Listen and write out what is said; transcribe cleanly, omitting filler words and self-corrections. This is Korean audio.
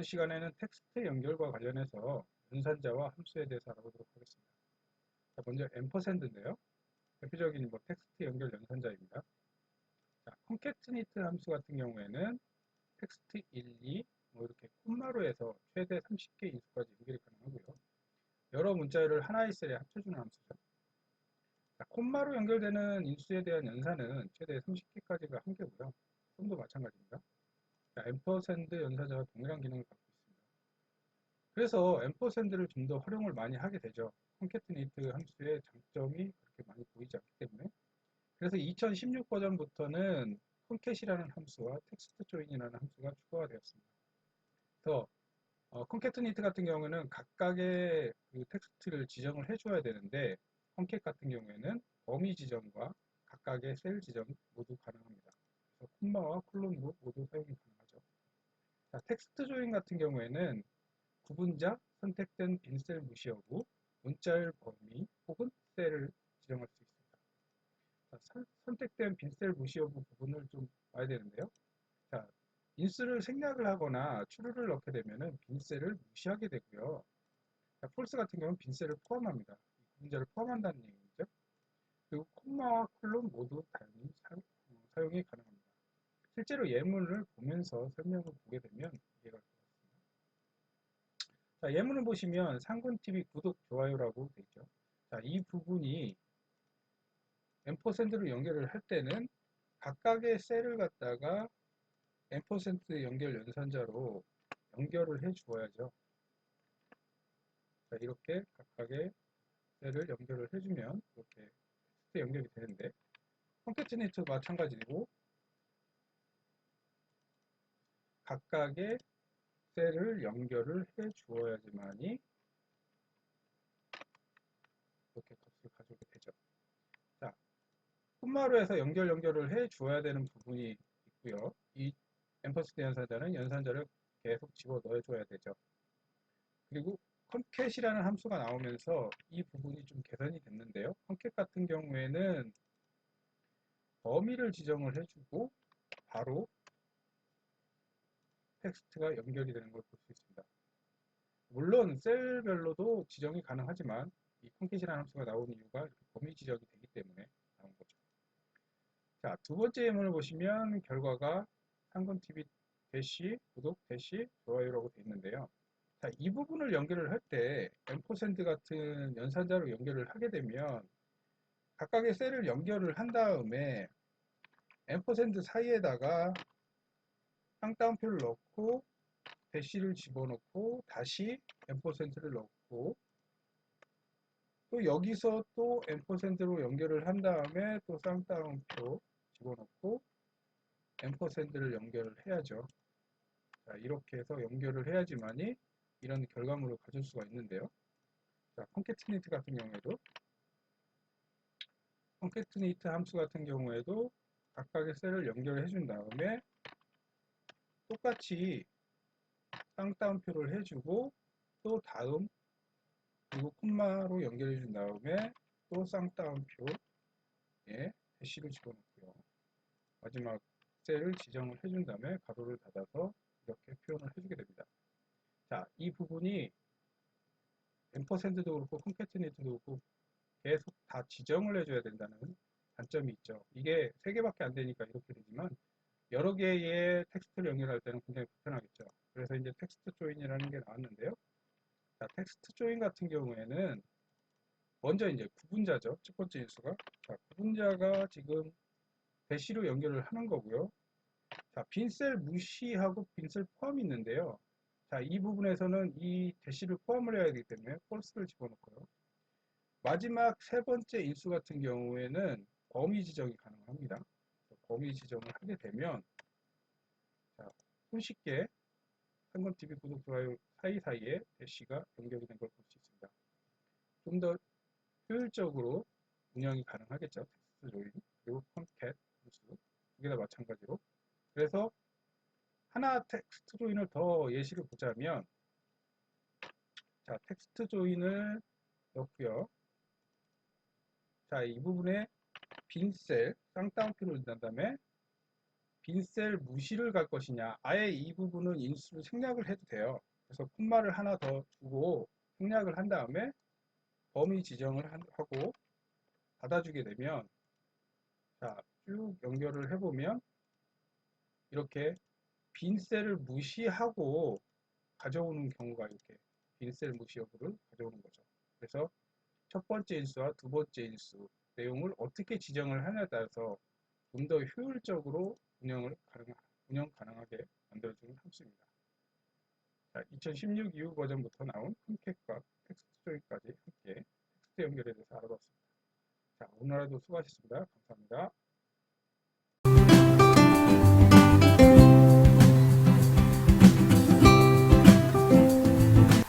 이번 시간에는 텍스트 연결과 관련해서 연산자와 함수에 대해서 알아보도록 하겠습니다. 자, 먼저 앰퍼샌드인데요. 대표적인 텍스트 연결 연산자입니다. 자, concatenate 함수 같은 경우에는 텍스트 1, 2 이렇게 콤마로 해서 최대 30개 인수까지 연결이 가능하고요. 여러 문자열을 하나의 셀에 합쳐주는 함수죠. 자, 콤마로 연결되는 인수에 대한 연산은 최대 30개까지가 한계고요. 좀도 마찬가지입니다. 자, 앰퍼샌드 연산자와 동일한 기능을 갖고 있습니다. 그래서 앰퍼샌드를 좀 더 활용을 많이 하게 되죠. concatenate 함수의 장점이 그렇게 많이 보이지 않기 때문에. 그래서 2016 버전부터는 concat이라는 함수와 text join이라는 함수가 추가가 되었습니다. 더 concatenate 같은 경우는 각각의 그 텍스트를 지정을 해줘야 되는데 concat 같은 경우에는 범위 지정과 각각의 셀 지정 모두 가능합니다. 그래서 콤마와 콜론도 모두 사용이 가능하죠. 자, 텍스트 조인 같은 경우에는 구분자, 선택된 빈셀 무시하고 문자열 범위 혹은 셀을 지정할 수 있습니다. 자, 선택된 빈셀 무시 여부 부분을 좀 봐야 되는데요. 자, 인수를 생략을 하거나 추루를 넣게 되면 빈셀을 무시하게 되고요. 자, 폴스 같은 경우는 빈셀을 포함합니다. 구분자를 포함한다는 얘기죠. 그리고 콤마와 콜론 모두 당연히 사용이 가능합니다. 실제로 예문을 보면서 설명을 보게 되면 이해가 될 것 같습니다. 자, 예문을 보시면 상군TV 구독, 좋아요라고 되어 있죠. 자, 이 부분이 앰퍼샌드로 연결을 할 때는 각각의 셀을 갖다가 앰퍼샌드 연결 연산자로 연결을 해 주어야죠. 자, 이렇게 각각의 셀을 연결을 해주면 이렇게 텍스트 연결이 되는데 콘캐티네이트도 마찬가지고 각각의 셀을 연결을 해 주어야지만이 이렇게 값을 가져오게 되죠. 자, 콤마로 해서 연결을 해 주어야 되는 부분이 있고요. 이 앰퍼스드 연산자는 연산자를 계속 집어 넣어 줘야 되죠. 그리고 컨캣이라는 함수가 나오면서 이 부분이 좀 개선이 됐는데요. 컨캣 같은 경우에는 범위를 지정을 해주고 바로 텍스트가 연결이 되는 걸 볼 수 있습니다. 물론 셀별로도 지정이 가능하지만 이 컨캣이라는 함수가 나오는 이유가 이렇게 범위 지정이 되기 때문에 나온 거죠. 자, 두 번째 예문을 보시면 결과가 상근TV 대시, 구독 대시, 좋아요라고 되어 있는데요. 자, 이 부분을 연결을 할 때 앰퍼샌드 같은 연산자로 연결을 하게 되면 각각의 셀을 연결을 한 다음에 앰퍼샌드 사이에다가 쌍따옴표를 넣고 대시를 집어넣고 다시 앰퍼샌드를 넣고 또 여기서 또 앰퍼샌드로 연결을 한 다음에 또 쌍따옴표 집어넣고 앰퍼샌드를 연결을 해야죠. 자, 이렇게 해서 연결을 해야지만이 이런 결과물을 가질 수가 있는데요. 자, 컨캐티네이트 같은 경우에도 컨캐티네이트 함수 같은 경우에도 각각의 셀을 연결해 준 다음에 똑같이 쌍따옴표를 해주고 또 다음 그리고 콤마로 연결해 준 다음에 또 쌍따옴표에 대시를 집어넣고요. 마지막 셀을 지정을 해준 다음에 가로를 닫아서 이렇게 표현을 해주게 됩니다. 자, 이 부분이 앰퍼샌드도 그렇고 컨캐티네이트도 그렇고 계속 다 지정을 해줘야 된다는 단점이 있죠. 이게 3개밖에 안 되니까 이렇게 되지만 여러 개의 텍스트를 연결할 때는 굉장히 불편하겠죠. 그래서 이제 텍스트 조인이라는 게 나왔는데요. 자, 텍스트 조인 같은 경우에는 먼저 이제 구분자죠. 첫 번째 인수가. 자, 구분자가 지금 대시로 연결을 하는 거고요. 자, 빈셀 무시하고 빈셀 포함이 있는데요. 자, 이 부분에서는 이 대시를 포함을 해야 되기 때문에 false를 집어넣고요. 마지막 세 번째 인수 같은 경우에는 범위 지정이 가능합니다. 범위 지정을 하게 되면 자, 손쉽게 상검TV 구독, 좋아요 사이사이에 대시가 연결이 된 걸 볼 수 있습니다. 좀 더 효율적으로 운영이 가능하겠죠. 텍스트 조인, 그리고 컨캣 함수 두 개 다 마찬가지로. 그래서 하나 텍스트 조인을 더 예시를 보자면 자, 텍스트 조인을 넣고요. 자, 이 부분에 빈 셀, 쌍따옴표를 넣은 다음에 빈셀 무시를 갈 것이냐, 아예 이 부분은 인수를 생략을 해도 돼요. 그래서 콤마를 하나 더 주고 생략을 한 다음에 범위 지정을 하고 닫아주게 되면, 자, 쭉 연결을 해보면 이렇게 빈셀을 무시하고 가져오는 경우가 이렇게 빈셀 무시 여부를 가져오는 거죠. 그래서 첫 번째 인수와 두 번째 인수 내용을 어떻게 지정을 하냐에 따라서 좀 더 효율적으로 운영 가능하게 만들어주는 함수입니다. 자, 2016 이후 버전부터 나온 홈캣과 텍스트 조인까지 함께 텍스트 연결에 대해서 알아봤습니다. 자, 오늘 하루도 수고하셨습니다.